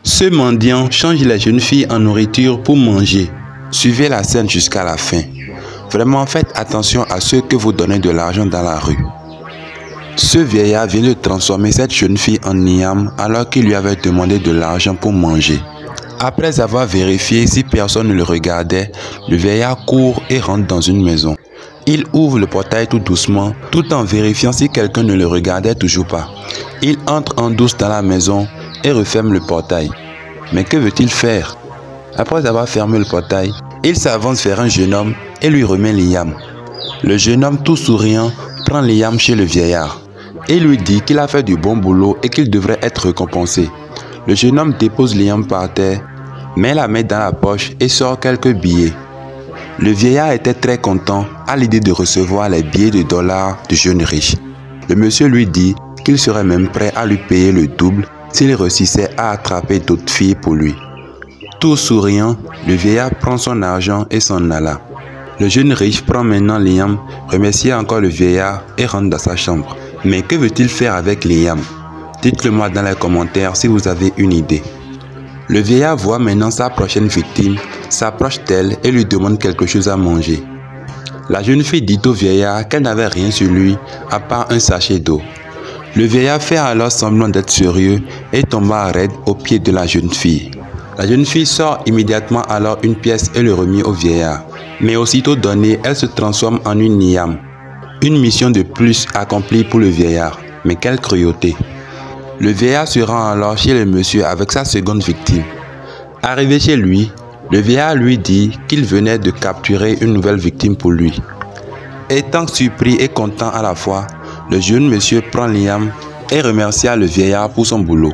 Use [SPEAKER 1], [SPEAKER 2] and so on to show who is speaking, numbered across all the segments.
[SPEAKER 1] Ce mendiant change la jeune fille en nourriture pour manger. Suivez la scène jusqu'à la fin. Vraiment, faites attention à ceux que vous donnez de l'argent dans la rue. Ce vieillard vient de transformer cette jeune fille en niam alors qu'il lui avait demandé de l'argent pour manger. Après avoir vérifié si personne ne le regardait, le vieillard court et rentre dans une maison. Il ouvre le portail tout doucement, tout en vérifiant si quelqu'un ne le regardait toujours pas. Il entre en douce dans la maison et referme le portail. Mais que veut-il faire? Après avoir fermé le portail, il s'avance vers un jeune homme et lui remet l'yam. Le jeune homme, tout souriant, prend l'yam chez le vieillard et lui dit qu'il a fait du bon boulot et qu'il devrait être récompensé. Le jeune homme dépose l'yam par terre, met la main dans la poche et sort quelques billets. Le vieillard était très content à l'idée de recevoir les billets de dollars du jeune riche. Le monsieur lui dit qu'il serait même prêt à lui payer le double s'il réussissait à attraper d'autres filles pour lui. Tout souriant, le vieillard prend son argent et s'en alla. Le jeune riche prend maintenant l'yam, remercie encore le vieillard et rentre dans sa chambre. Mais que veut-il faire avec l'yam? Dites-le moi dans les commentaires si vous avez une idée. Le vieillard voit maintenant sa prochaine victime, s'approche d'elle et lui demande quelque chose à manger. La jeune fille dit au vieillard qu'elle n'avait rien sur lui à part un sachet d'eau. Le vieillard fait alors semblant d'être sérieux et tomba raide aux pieds de la jeune fille. La jeune fille sort immédiatement alors une pièce et le remit au vieillard. Mais aussitôt donnée, elle se transforme en une niam. Une mission de plus accomplie pour le vieillard. Mais quelle cruauté! Le vieillard se rend alors chez le monsieur avec sa seconde victime. Arrivé chez lui, le vieillard lui dit qu'il venait de capturer une nouvelle victime pour lui. Étant surpris et content à la fois, le jeune monsieur prend l'yam et remercia le vieillard pour son boulot.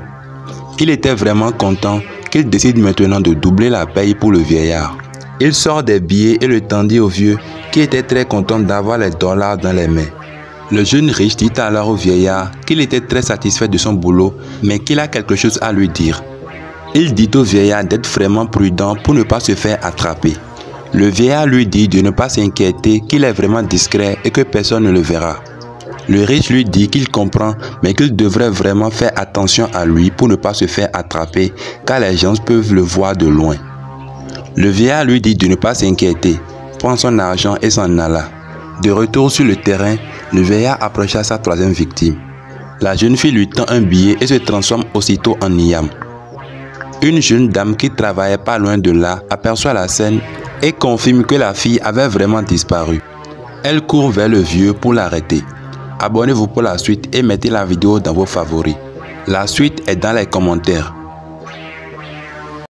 [SPEAKER 1] Il était vraiment content qu'il décide maintenant de doubler la paye pour le vieillard. Il sort des billets et le tendit au vieux qui était très content d'avoir les dollars dans les mains. Le jeune riche dit alors au vieillard qu'il était très satisfait de son boulot mais qu'il a quelque chose à lui dire. Il dit au vieillard d'être vraiment prudent pour ne pas se faire attraper. Le vieillard lui dit de ne pas s'inquiéter, qu'il est vraiment discret et que personne ne le verra. Le riche lui dit qu'il comprend mais qu'il devrait vraiment faire attention à lui pour ne pas se faire attraper car les gens peuvent le voir de loin. Le vieillard lui dit de ne pas s'inquiéter, prend son argent et s'en alla. De retour sur le terrain, le vieillard approcha sa troisième victime. La jeune fille lui tend un billet et se transforme aussitôt en niam. Une jeune dame qui travaillait pas loin de là aperçoit la scène et confirme que la fille avait vraiment disparu. Elle court vers le vieux pour l'arrêter. Abonnez-vous pour la suite et mettez la vidéo dans vos favoris. La suite est dans les commentaires.